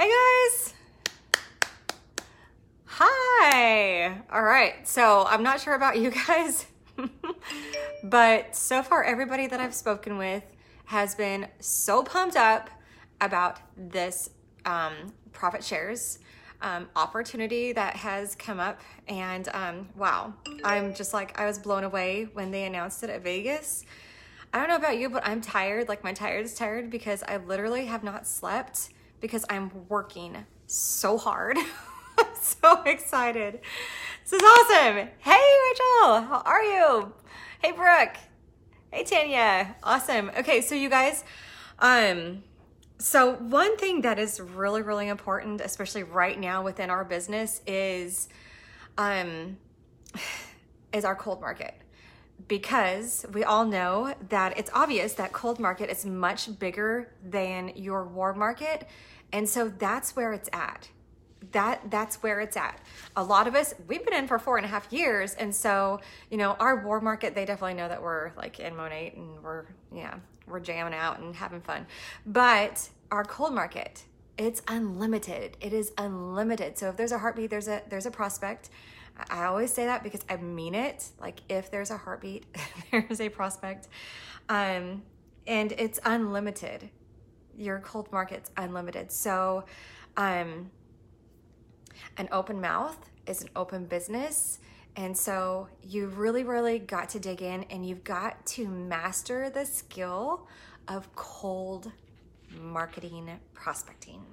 Hey guys! Hi! All right, so I'm not sure about you guys, but so far everybody that I've spoken with has been so pumped up about this profit shares opportunity that has come up. And wow, I'm just like, I was blown away when they announced it at Vegas. I don't know about you, but I'm tired. Like, my tired is tired because I literally have not slept because I'm working so hard. I'm so excited. This is awesome. Hey, Rachel, how are you? Hey, Brooke. Hey, Tanya. Awesome. Okay, so you guys, so one thing that is really, really important, especially right now within our business, is our cold market. Because we all know that it's obvious that cold market is much bigger than your warm market. And so that's where it's at. That's where it's at. A lot of us, we've been in for 4.5 years. And so, you know, our warm market, they definitely know that we're like in Monate and we're jamming out and having fun. But our cold market, it's unlimited. It is unlimited. So if there's a heartbeat, there's a prospect. I always say that because I mean it. Like, if there's a heartbeat, there's a prospect. And it's unlimited. Your cold market's unlimited. So an open mouth is an open business. And so you really, really got to dig in, and you've got to master the skill of cold marketing prospecting.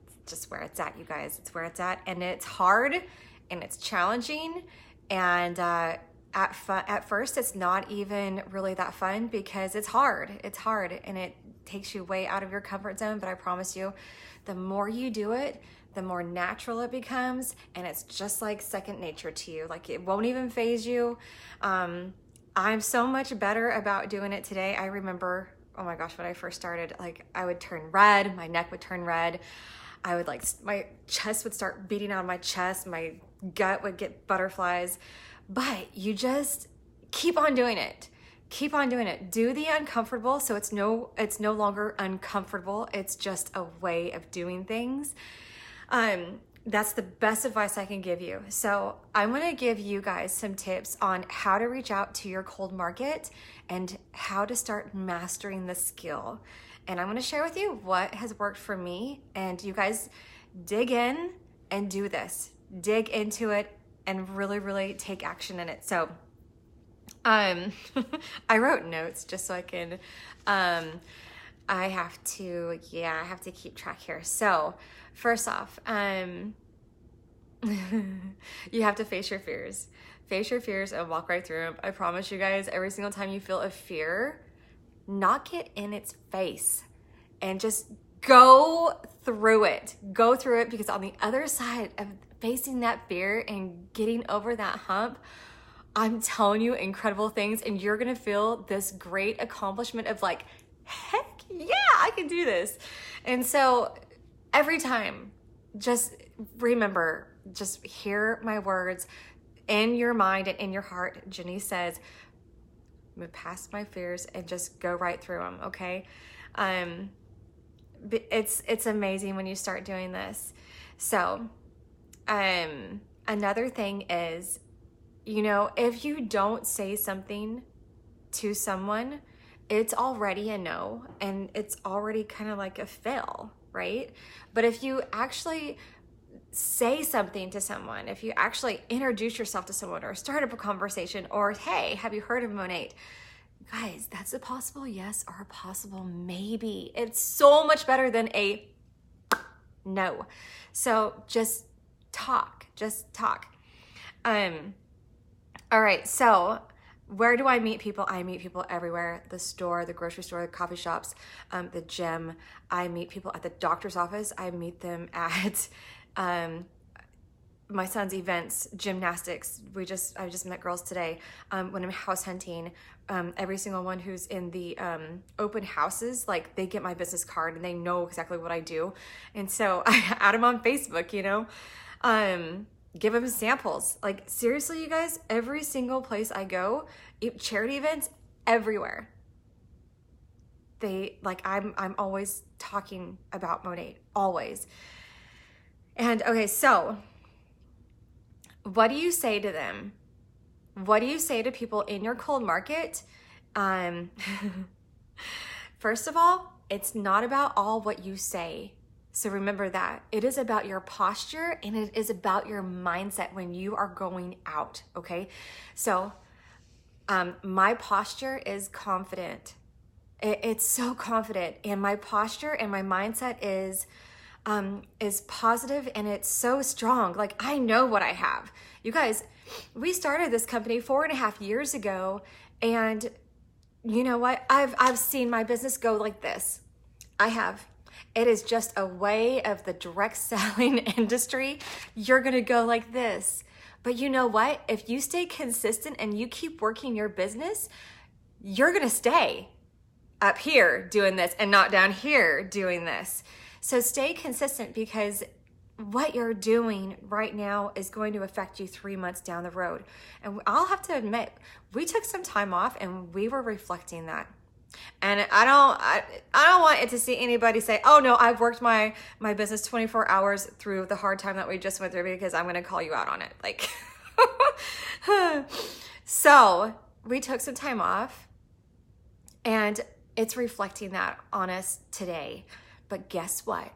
It's just where it's at, you guys. It's where it's at. And it's hard. And it's challenging, and at first it's not even really that fun because it's hard, and it takes you way out of your comfort zone. But I promise you, the more you do it, the more natural it becomes, and it's just like second nature to you. Like, it won't even faze you. I'm so much better about doing it today. I remember, oh my gosh, when I first started, like, I would turn red, my neck would turn red. I would, like, my chest would start beating out of my chest. My gut would get butterflies. But you just keep on doing it. Keep on doing it. Do the uncomfortable so it's no longer uncomfortable. It's just a way of doing things. That's the best advice I can give you. So I'm going to give you guys some tips on how to reach out to your cold market and how to start mastering the skill. And I'm going to share with you what has worked for me, and you guys dig in and do this. Dig into it and really, really take action in it. So, I wrote notes just so I can, I have to keep track here. So first off, you have to face your fears. Face your fears and walk right through them. I promise you guys, every single time you feel a fear, knock it in its face and just go through it. Go through it, because on the other side of facing that fear and getting over that hump, I'm telling you incredible things, and you're gonna feel this great accomplishment of like, heck yeah, I can do this. And so every time, just remember, just hear my words in your mind and in your heart. Jenny says, move past my fears and just go right through them, okay? It's amazing when you start doing this. So, another thing is, you know, if you don't say something to someone, it's already a no, and it's already kind of like a fail, right? But if you actually say something to someone, if you actually introduce yourself to someone or start up a conversation, or, hey, have you heard of Monate? Guys, that's a possible yes or a possible maybe. It's so much better than a no. So just talk. All right, so where do I meet people? I meet people everywhere. The store, the grocery store, the coffee shops, the gym. I meet people at the doctor's office. I meet them at my son's events, gymnastics. I just met girls today. When I'm house hunting, every single one who's in the open houses, like, they get my business card and they know exactly what I do. And so I add them on Facebook, you know, give them samples. Like, seriously, you guys, every single place I go, charity events everywhere. I'm always talking about Monat, always. And okay, so what do you say to them? What do you say to people in your cold market? First of all, it's not about all what you say. So remember that. It is about your posture and it is about your mindset when you are going out, okay? So my posture is confident. It's so confident, and my posture and my mindset is positive, and it's so strong. Like, I know what I have. You guys, we started this company 4.5 years ago, and you know what? I've seen my business go like this. I have. It is just a way of the direct selling industry. You're gonna go like this. But you know what? If you stay consistent and you keep working your business, you're gonna stay up here doing this and not down here doing this. So stay consistent, because what you're doing right now is going to affect you 3 months down the road. And I'll have to admit, we took some time off and we were reflecting that. And I don't want it to see anybody say, oh no, I've worked my business 24 hours through the hard time that we just went through, because I'm going to call you out on it. Like, so we took some time off, and it's reflecting that on us today. But guess what?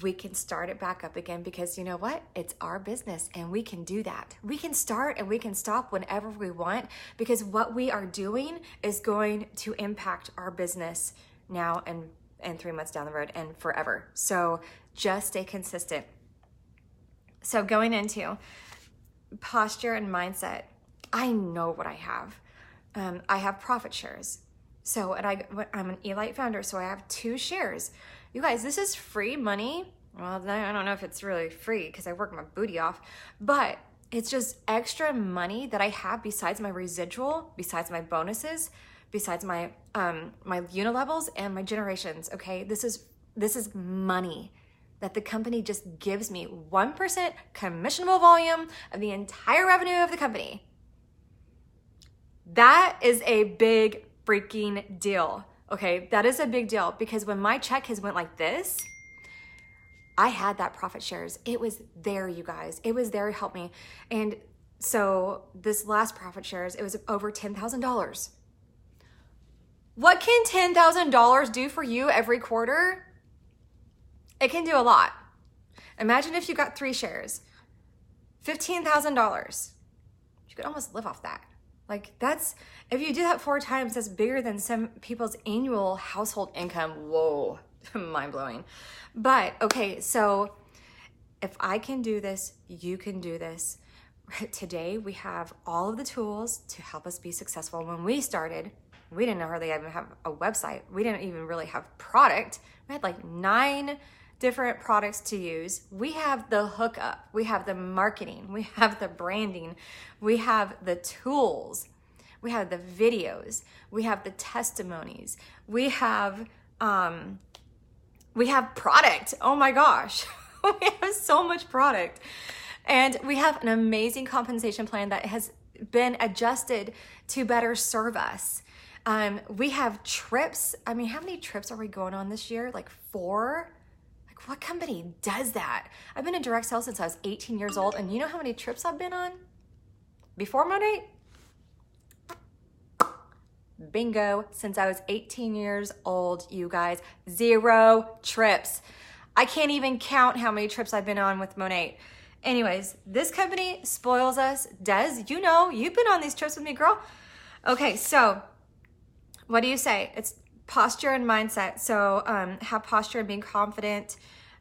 We can start it back up again, because you know what? It's our business and we can do that. We can start and we can stop whenever we want, because what we are doing is going to impact our business now and 3 months down the road and forever. So just stay consistent. So going into posture and mindset, I know what I have. I have profit shares. So, and I'm an Elite founder, so I have 2 shares. You guys, this is free money. Well, I don't know if it's really free because I work my booty off, but it's just extra money that I have besides my residual, besides my bonuses, besides my my unilevels and my generations. Okay, this is money that the company just gives me, 1% commissionable volume of the entire revenue of the company. That is a big freaking deal. Okay, that is a big deal, because when my check has went like this, I had that profit shares. It was there, you guys. It was there to help me. And so this last profit shares, it was over $10,000. What can $10,000 do for you every quarter? It can do a lot. Imagine if you got 3 shares, $15,000. You could almost live off that. Like, that's, if you do that 4 times, that's bigger than some people's annual household income. Whoa, mind blowing. But okay, so if I can do this, you can do this. Today, we have all of the tools to help us be successful. When we started, we didn't hardly even have a website. We didn't even really have product. We had like 9 different products to use. We have the hookup, we have the marketing, we have the branding, we have the tools, we have the videos, we have the testimonies, we have product. Oh my gosh, we have so much product. And we have an amazing compensation plan that has been adjusted to better serve us. We have trips. I mean, how many trips are we going on this year? Like 4? What company does that? I've been in direct sales since I was 18 years old, and you know how many trips I've been on before Monat? Bingo, since I was 18 years old, you guys, 0 trips. I can't even count how many trips I've been on with Monat. Anyways, this company spoils us. Des, you know, you've been on these trips with me, girl. Okay, so what do you say? It's posture and mindset. So have posture and being confident,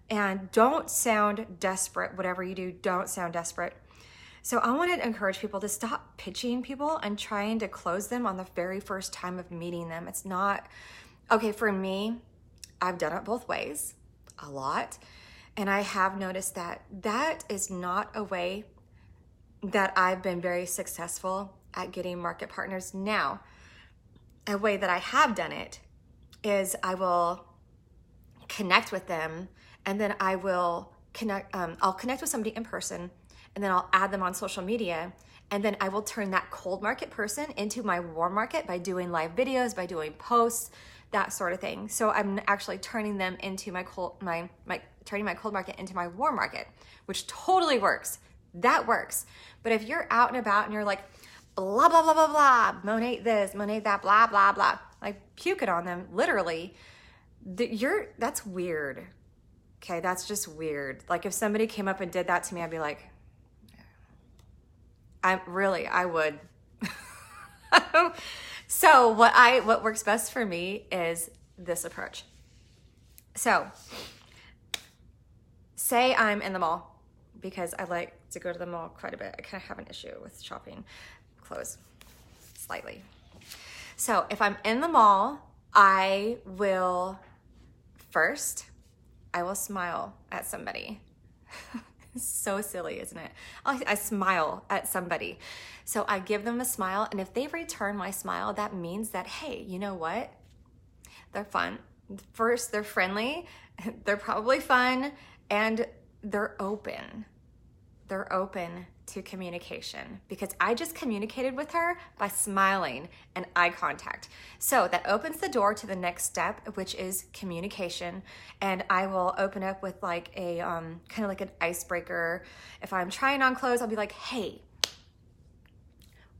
and don't sound desperate. Whatever you do, don't sound desperate. So I want to encourage people to stop pitching people and trying to close them on the very first time of meeting them. It's not, okay, for me, I've done it both ways a lot. And I have noticed that that is not a way that I've been very successful at getting market partners. Now, a way that I have done it is I will connect with them, and then I will I'll connect with somebody in person, and then I'll add them on social media, and then I will turn that cold market person into my warm market by doing live videos, by doing posts, that sort of thing. So I'm actually turning them into turning my cold market into my warm market, which totally works. That works. But if you're out and about and you're like, blah, blah, blah, blah, blah, Monat this, Monat that, blah, blah, blah, like puke it on them, literally, that's weird. Okay, that's just weird. Like if somebody came up and did that to me, I'd be like, I would. So what works best for me is this approach. So say I'm in the mall, because I like to go to the mall quite a bit. I kind of have an issue with shopping clothes, slightly. So if I'm in the mall, I will smile at somebody. So silly, isn't it? I smile at somebody. So I give them a smile, and if they return my smile, that means that, hey, you know what? They're fun. First, they're friendly, they're probably fun, and they're open. They're open to communication, because I just communicated with her by smiling and eye contact. So that opens the door to the next step, which is communication. And I will open up with like a kind of like an icebreaker. If I'm trying on clothes, I'll be like, hey,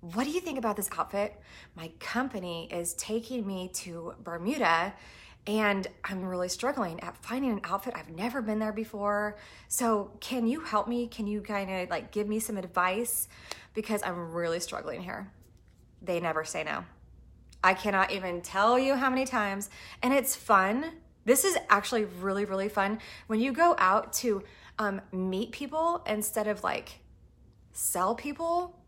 what do you think about this outfit? My company is taking me to Bermuda, and I'm really struggling at finding an outfit. I've never been there before. So can you help me? Can you kind of like give me some advice? Because I'm really struggling here. They never say no. I cannot even tell you how many times. And it's fun. This is actually really, really fun. When you go out to meet people instead of like sell people,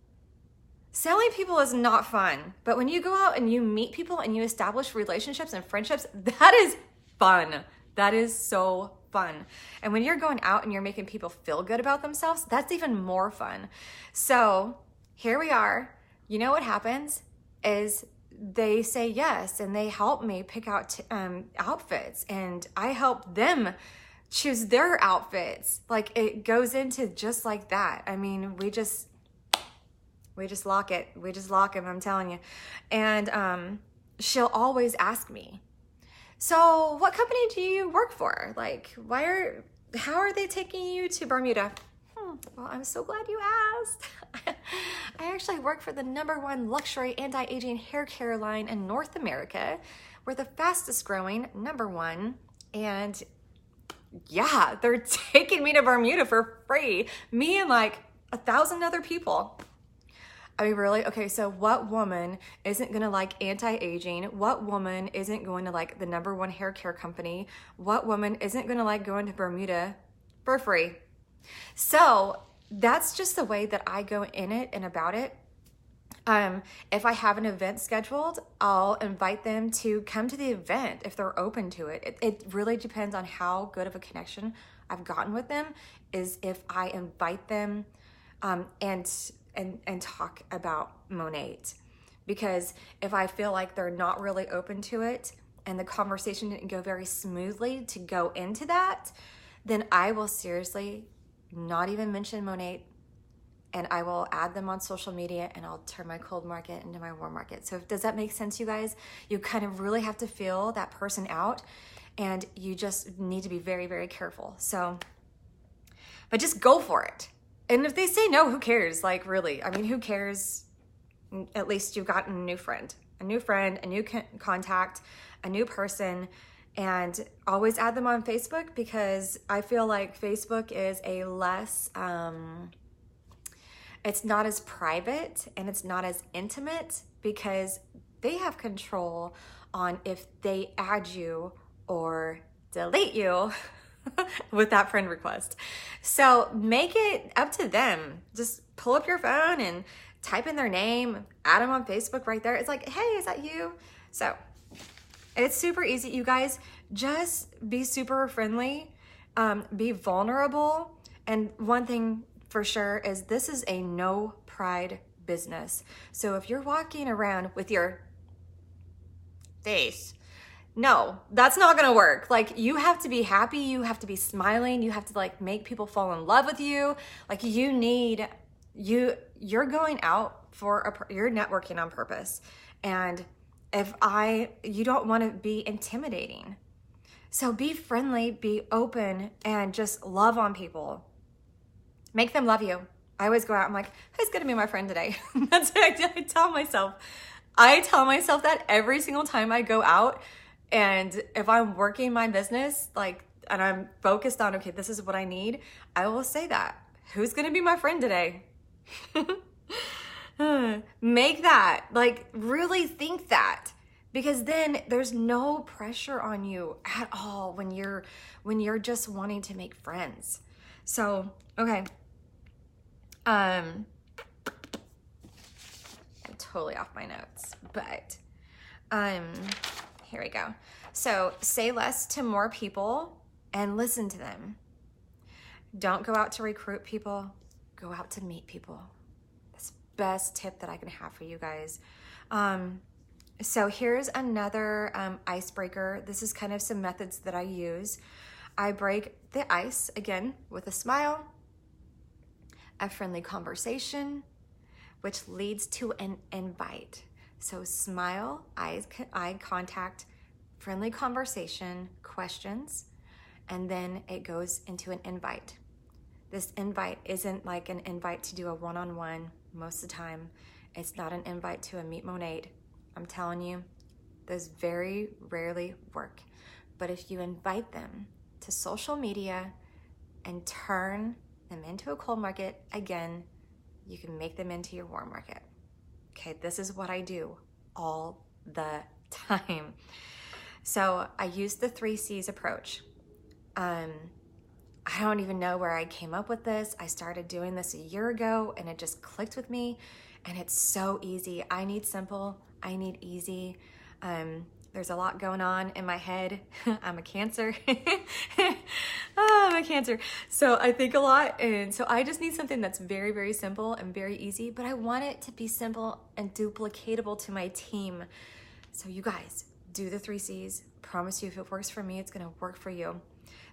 selling people is not fun, but when you go out and you meet people and you establish relationships and friendships, that is fun. That is so fun. And when you're going out and you're making people feel good about themselves, that's even more fun. So here we are. You know what happens is they say yes, and they help me pick out outfits, and I help them choose their outfits. Like it goes into just like that. I mean, we just lock it. We just lock him, I'm telling you. And she'll always ask me, so what company do you work for? Like, how are they taking you to Bermuda? Well, I'm so glad you asked. I actually work for the #1 luxury anti-aging hair care line in North America. We're the fastest growing #1. And yeah, they're taking me to Bermuda for free. Me and like 1,000 other people. I mean, really? Okay, so what woman isn't gonna like anti-aging? What woman isn't going to like the #1 hair care company? What woman isn't gonna like going to Bermuda for free? So that's just the way that I go in it and about it. If I have an event scheduled, I'll invite them to come to the event if they're open to it. It really depends on how good of a connection I've gotten with them, is if I invite them and talk about Monat. Because if I feel like they're not really open to it and the conversation didn't go very smoothly to go into that, then I will seriously not even mention Monat, and I will add them on social media, and I'll turn my cold market into my warm market. So does that make sense, you guys? You kind of really have to feel that person out, and you just need to be very, very careful. So, but just go for it. And if they say no, who cares? Like, really, I mean, who cares? At least you've gotten a new friend, a new contact, a new person. And always add them on Facebook, because I feel like Facebook is a less, it's not as private and it's not as intimate, because they have control on if they add you or delete you with that friend request. So make it up to them. Just pull up your phone and type in their name, add them on Facebook right there. It's like, hey, is that you? So it's super easy, you guys. Just be super friendly, be vulnerable. And one thing for sure is this is a no pride business. So if you're walking around with your face, no, that's not gonna work. Like, you have to be happy, you have to be smiling, you have to like make people fall in love with you. Like, you're going out for you're networking on purpose. And you don't want to be intimidating. So be friendly, be open, and just love on people. Make them love you. I always go out, I'm like, who's gonna be my friend today? That's what I tell myself. I tell myself that every single time I go out. And if I'm working my business, like, and I'm focused on, okay, this is what I need, I will say that. Who's gonna be my friend today? Make that, like, really think that, because then there's no pressure on you at all when you're just wanting to make friends. So, okay. I'm totally off my notes, but here we go. So say less to more people and listen to them. Don't go out to recruit people, go out to meet people. That's the best tip that I can have for you guys. So here's another icebreaker. This is kind of some methods that I use. I break the ice again with a smile, a friendly conversation, which leads to an invite. So smile, eye contact, friendly conversation, questions, and then it goes into an invite. This invite isn't like an invite to do a one-on-one most of the time. It's not an invite to a Meet Monade. I'm telling you, those very rarely work. But if you invite them to social media and turn them into a cold market, again, you can make them into your warm market. Okay, this is what I do all the time. So I use the 3 C's approach. I don't even know where I came up with this. I started doing this a year ago and it just clicked with me, and it's so easy. I need simple, I need easy. There's a lot going on in my head. I'm a Cancer. I'm a Cancer. So I think a lot, and so I just need something that's very, very simple and very easy, but I want it to be simple and duplicatable to my team. So you guys, do the 3 C's. Promise you, if it works for me, it's gonna work for you.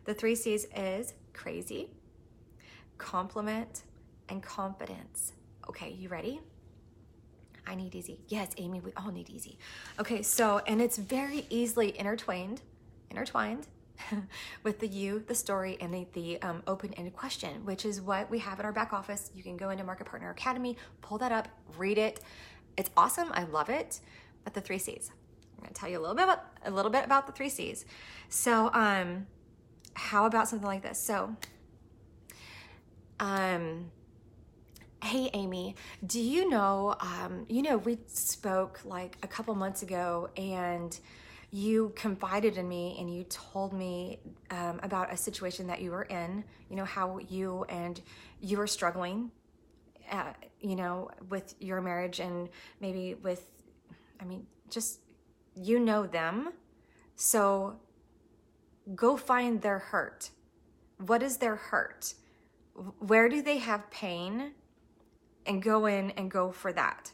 The 3 C's is crazy, compliment, and confidence. Okay, you ready? I need easy. Yes, Amy, we all need easy. Okay, so, and it's very easily intertwined with the you, the story, and the open-ended question, which is what we have at our back office. You can go into Market Partner Academy, pull that up, read it. It's awesome, I love it. But the 3 C's, I'm gonna tell you a little bit about the 3 C's. So, how about something like this? So, hey Amy, do you know, we spoke like a couple months ago and you confided in me and you told me about a situation that you were in, how you were struggling, with your marriage, and maybe with, just, them. So go find their hurt. What is their hurt? Where do they have pain? And go in and go for that.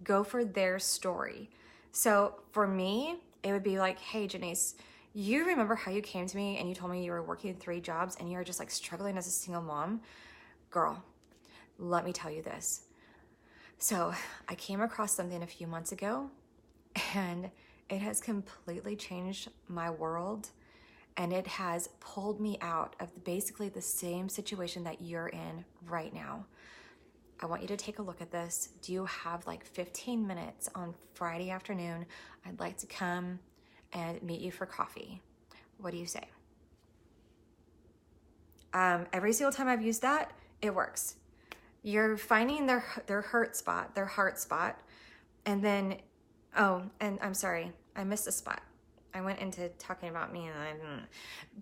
Go for their story. So for me, it would be like, hey, Janice, you remember how you came to me and you told me you were working 3 jobs and you were just like struggling as a single mom? Girl, let me tell you this. So I came across something a few months ago and it has completely changed my world, and it has pulled me out of basically the same situation that you're in right now. I want you to take a look at this. Do you have like 15 minutes on Friday afternoon? I'd like to come and meet you for coffee. What do you say? Every single time I've used that, it works. You're finding their hurt spot, their heart spot, and then, and I'm sorry, I missed a spot. I went into talking about me and I didn't.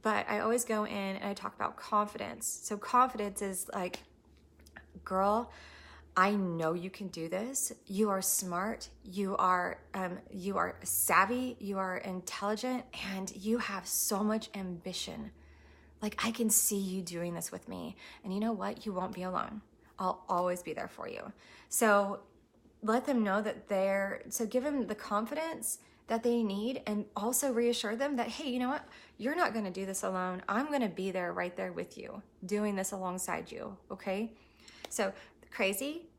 But I always go in and I talk about confidence. So confidence is like, girl, I know you can do this. You are smart. You are savvy. You are intelligent, and you have so much ambition. Like, I can see you doing this with me. And you know what? You won't be alone. I'll always be there for you. So let them know that so give them the confidence that they need, and also reassure them that, hey, you know what? You're not going to do this alone. I'm going to be there right there with you, doing this alongside you. Okay. So crazy,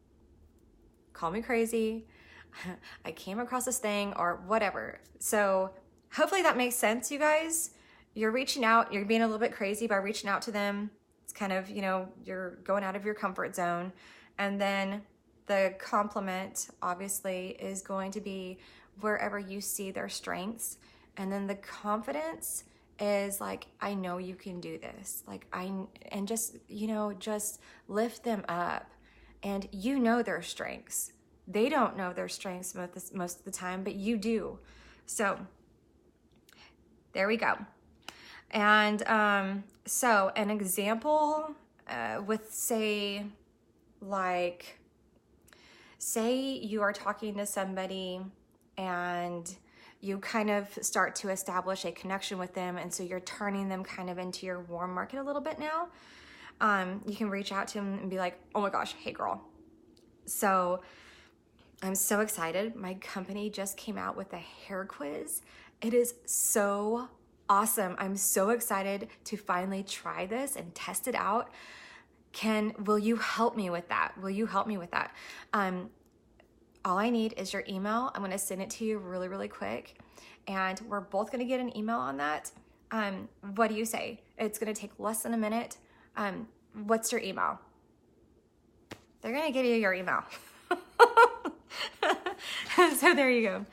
call me crazy. I came across this thing or whatever. So hopefully that makes sense, you guys. You're reaching out, you're being a little bit crazy by reaching out to them. It's kind of, you're going out of your comfort zone. And then the compliment obviously is going to be wherever you see their strengths. And then the confidence is like, I know you can do this. And just, just lift them up. And their strengths. They don't know their strengths most of the time, but you do. So there we go. And so an example with say you are talking to somebody and you kind of start to establish a connection with them, and so you're turning them kind of into your warm market a little bit now. You can reach out to them and be like, oh my gosh, hey girl. So I'm so excited. My company just came out with a hair quiz. It is so awesome. I'm so excited to finally try this and test it out. Will you help me with that? Will you help me with that? All I need is your email. I'm gonna send it to you really, really quick. And we're both gonna get an email on that. What do you say? It's gonna take less than a minute. What's your email? They're gonna give you your email. So there you go.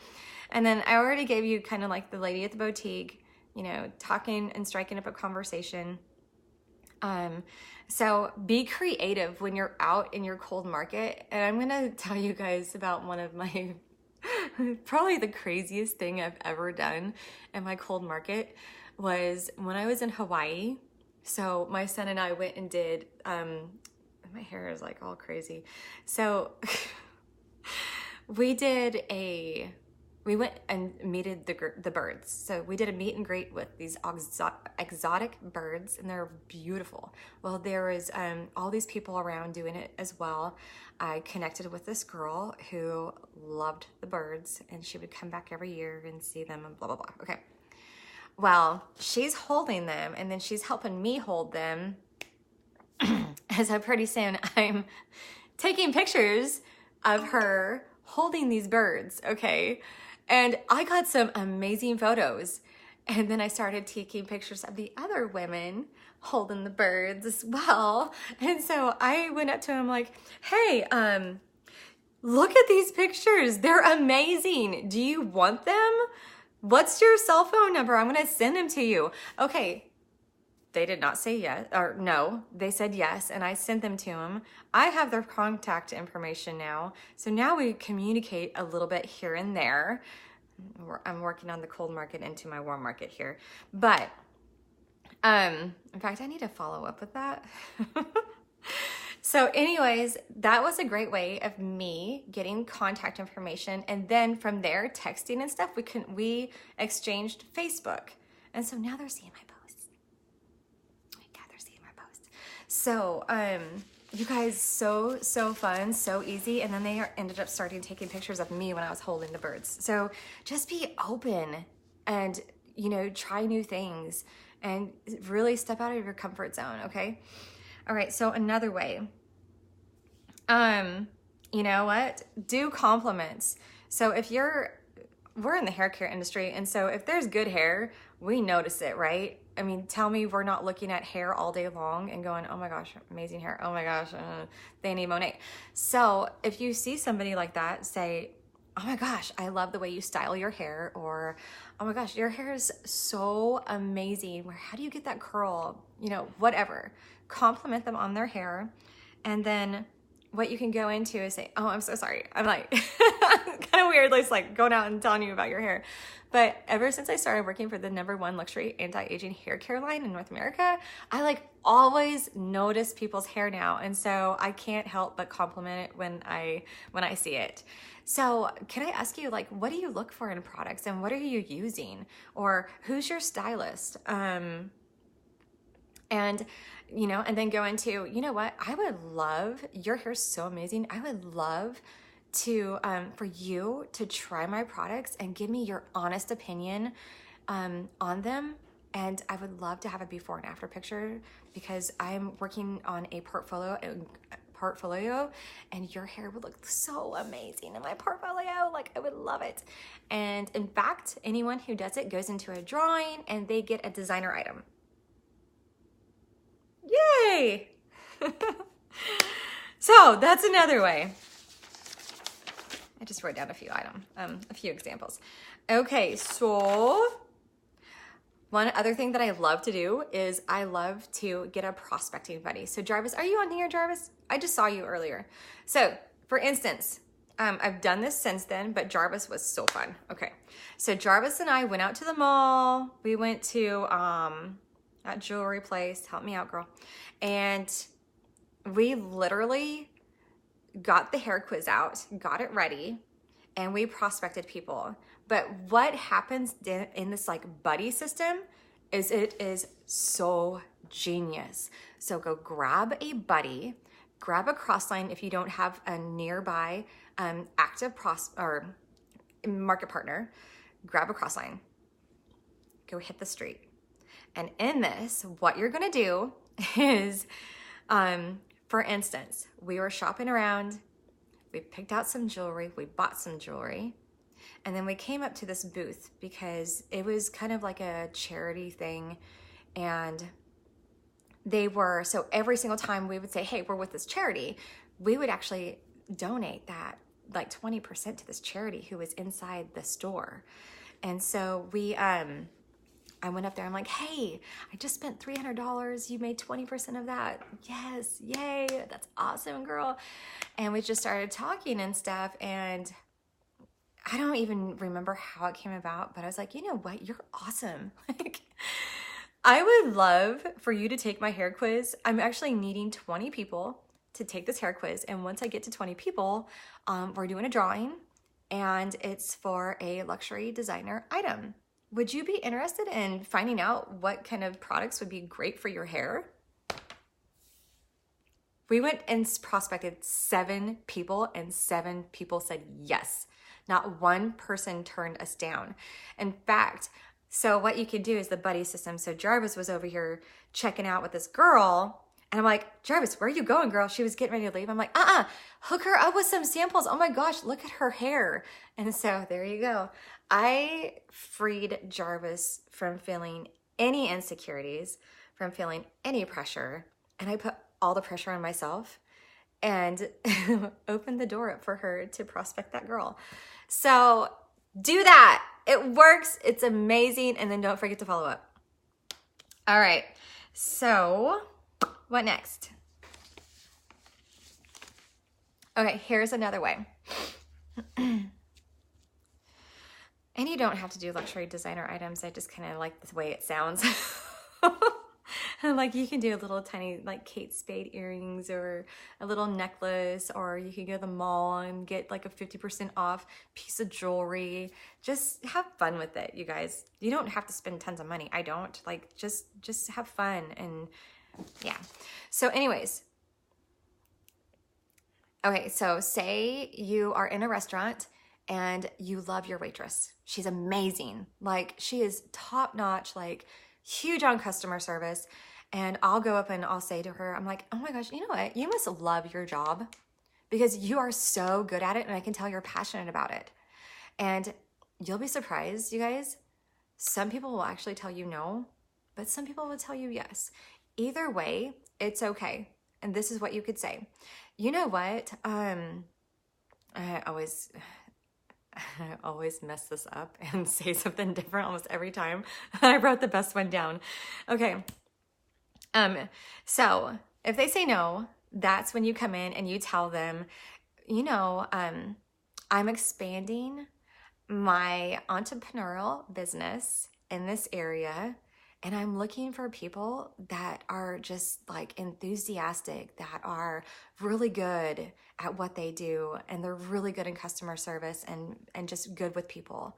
And then I already gave you kind of like the lady at the boutique, talking and striking up a conversation. So be creative when you're out in your cold market. And I'm gonna tell you guys about one of my, probably the craziest thing I've ever done in my cold market was when I was in Hawaii. So my son and I went and did, my hair is like all crazy. So we went and meted the birds. So we did a meet and greet with these exotic birds, and they're beautiful. Well, there was all these people around doing it as well. I connected with this girl who loved the birds, and she would come back every year and see them and blah, blah, blah. Okay. Well, she's holding them, and then she's helping me hold them. And so pretty soon I'm taking pictures of her holding these birds, okay? And I got some amazing photos. And then I started taking pictures of the other women holding the birds as well. And so I went up to him like, hey, look at these pictures. They're amazing. Do you want them? What's your cell phone number? I'm gonna send them to you. Okay. They did not say yes, or no, they said yes, and I sent them to him. I have their contact information now, so now we communicate a little bit here and there. I'm working on the cold market into my warm market here. But, in fact, I need to follow up with that. So anyways, that was a great way of me getting contact information, and then from there, texting and stuff, we exchanged Facebook. And so now they're seeing my posts. So, you guys, so fun, so easy. And then they ended up starting taking pictures of me when I was holding the birds. So just be open and, try new things and really step out of your comfort zone, okay? All right, so another way, you know what? Do compliments. So we're in the hair care industry, and so if there's good hair, we notice it, right? I mean, tell me we're not looking at hair all day long and going, oh my gosh, amazing hair. Oh my gosh, they need Monet. So if you see somebody like that, say, oh my gosh, I love the way you style your hair, or oh my gosh, your hair is so amazing. How do you get that curl? Whatever. Compliment them on their hair. And then what you can go into is say, oh, I'm so sorry. I'm like, kind of weird, like going out and telling you about your hair. But ever since I started working for the #1 luxury anti-aging hair care line in North America, I always notice people's hair now. And so I can't help but compliment it when I see it. So can I ask you, what do you look for in products, and what are you using? Or who's your stylist? And then go into, what? I would love, your hair's so amazing. I would love to, for you to try my products and give me your honest opinion, on them. And I would love to have a before and after picture, because I'm working on a portfolio portfolio, and your hair would look so amazing in my portfolio. Like, I would love it. And in fact, anyone who does it goes into a drawing and they get a designer item. Yay! So that's another way. I just wrote down a few examples. Okay, so one other thing that I love to do is I love to get a prospecting buddy. So Jarvis, are you on here, Jarvis? I just saw you earlier. So for instance, I've done this since then, but Jarvis was so fun. Okay, so Jarvis and I went out to the mall. We went to that jewelry place. Help me out, girl. And we literally got the hair quiz out, got it ready, and we prospected people. But what happens in this like buddy system is it is so genius. So go grab a buddy, grab a cross line if you don't have a nearby active or market partner, grab a cross line, go hit the street. And in this, what you're gonna do is, for instance, we were shopping around, we picked out some jewelry, we bought some jewelry, and then we came up to this booth because it was kind of like a charity thing. And so every single time we would say, hey, we're with this charity, we would actually donate that like 20% to this charity who was inside the store. And so I went up there, I'm like, hey, I just spent $300. You made 20% of that. Yes, yay, that's awesome, girl. And we just started talking and stuff. And I don't even remember how it came about, but I was like, you know what? You're awesome. Like, I would love for you to take my hair quiz. I'm actually needing 20 people to take this hair quiz. And once I get to 20 people, we're doing a drawing, and it's for a luxury designer item. Would you be interested in finding out what kind of products would be great for your hair? We went and prospected 7 people, and 7 people said yes. Not one person turned us down. In fact, so what you could do is the buddy system. So Jarvis was over here checking out with this girl, and I'm like, Jarvis, where are you going, girl? She was getting ready to leave. I'm like, hook her up with some samples. Oh my gosh, look at her hair. And so there you go. I freed Jarvis from feeling any insecurities, from feeling any pressure, and I put all the pressure on myself and opened the door up for her to prospect that girl. So do that. It works. It's amazing. And then don't forget to follow up. All right. So what next? Okay, here's another way. And you don't have to do luxury designer items. I just kind of like the way it sounds. And like you can do a little tiny like Kate Spade earrings or a little necklace, or you can go to the mall and get like a 50% off piece of jewelry. Just have fun with it, you guys. You don't have to spend tons of money. I don't. Like just have fun. And yeah. So anyways, okay, so say you are in a restaurant and you love your waitress. She's amazing. Like she is top notch, like huge on customer service. And I'll go up and I'll say to her, I'm like, oh my gosh, you know what? You must love your job because you are so good at it. And I can tell you're passionate about it. And you'll be surprised, you guys. Some people will actually tell you no, but some people will tell you yes. Either way, it's okay. And this is what you could say. You know what? I always mess this up and say something different almost every time. I wrote the best one down. Okay. So if they say no, that's when you come in and you tell them, you know, I'm expanding my entrepreneurial business in this area, and I'm looking for people that are just like enthusiastic, that are really good at what they do, and they're really good in customer service and just good with people.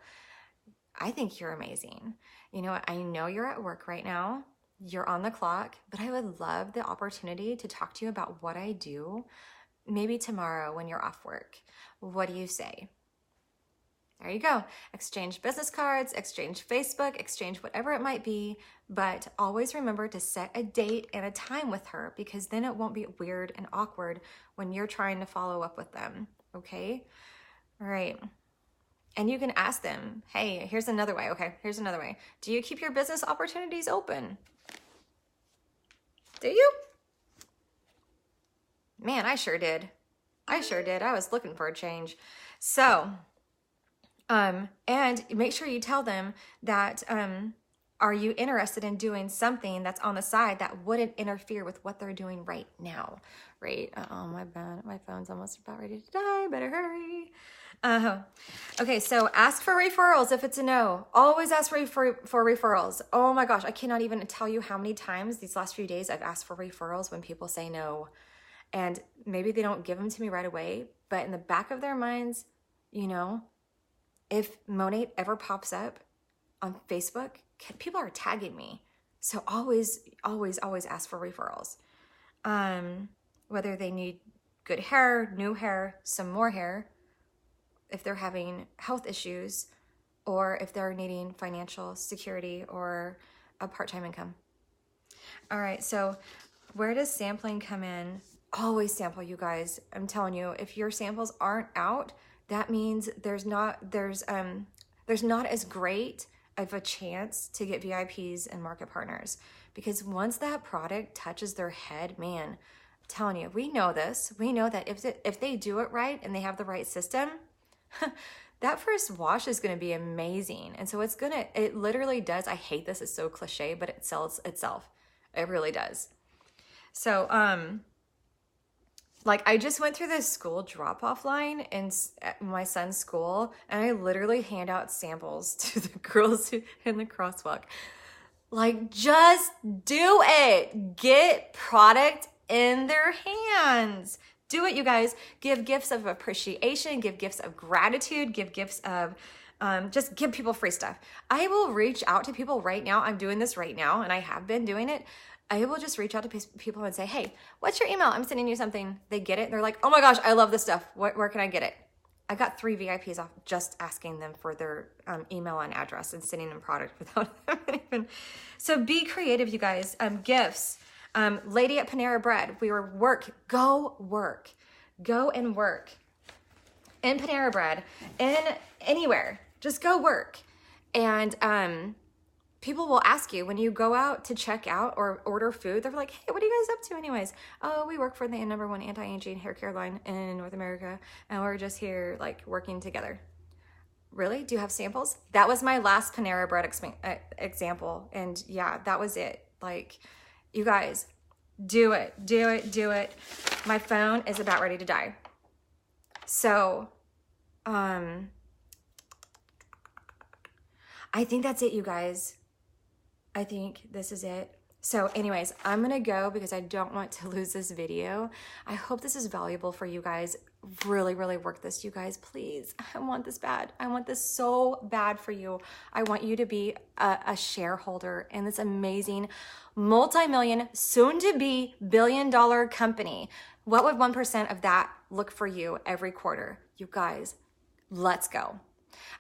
I think you're amazing. You know, I know you're at work right now. You're on the clock, but I would love the opportunity to talk to you about what I do, maybe tomorrow when you're off work. What do you say? There you go. Exchange business cards, exchange Facebook, exchange whatever it might be, but always remember to set a date and a time with her, because then it won't be weird and awkward when you're trying to follow up with them, okay? All right. And you can ask them, hey, here's another way. Okay, here's another way. Do you keep your business opportunities open? Do you? Man, I sure did. I sure did. I was looking for a change. So, and make sure you tell them that, are you interested in doing something that's on the side that wouldn't interfere with what they're doing right now, right? Oh, my phone's almost about ready to die. Better hurry. Okay, so ask for referrals if it's a no. Always ask for referrals. Oh my gosh, I cannot even tell you how many times these last few days I've asked for referrals when people say no. And maybe they don't give them to me right away, but in the back of their minds, you know, if Monat ever pops up on Facebook, people are tagging me. So always, always, always ask for referrals. Whether they need good hair, new hair, some more hair, if they're having health issues, or if they're needing financial security or a part-time income. All right, so where does sampling come in? Always sample, you guys. I'm telling you, if your samples aren't out, that means there's not as great of a chance to get VIPs and market partners. Because once that product touches their head, man, I'm telling you, we know this. We know that if they do it right and they have the right system, that first wash is going to be amazing. And so it literally does. I hate this. It's so cliche, but it sells itself. It really does. So, like, I just went through this school drop-off line at my son's school, and I literally hand out samples to the girls in the crosswalk. Like, just do it. Get product in their hands. Do it, you guys. Give gifts of appreciation, give gifts of gratitude, give gifts of, just give people free stuff. I will reach out to people right now. I'm doing this right now, and I have been doing it. I will just reach out to people and say, hey, what's your email? I'm sending you something. They get it. They're like, oh my gosh, I love this stuff. Where can I get it? I got 3 VIPs off just asking them for their email and address and sending them product without them even. So be creative, you guys. Gifts. Lady at Panera Bread. Go work. Go and work. In Panera Bread. In anywhere. Just go work. And people will ask you when you go out to check out or order food, they're like, hey, what are you guys up to anyways? Oh, we work for the #1 anti-aging hair care line in North America, and we're just here like working together. Really? Do you have samples? That was my last Panera Bread example. And yeah, that was it. Like, you guys, do it, do it, do it. My phone is about ready to die. So, I think that's it, you guys. I think this is it. So anyways, I'm gonna go because I don't want to lose this video. I hope this is valuable for you guys. Really, really work this, you guys, please. I want this bad. I want this so bad for you. I want you to be a shareholder in this amazing multi-million, soon-to-be billion-dollar company. What would 1% of that look for you every quarter? You guys, let's go.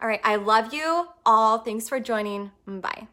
All right, I love you all. Thanks for joining. Bye.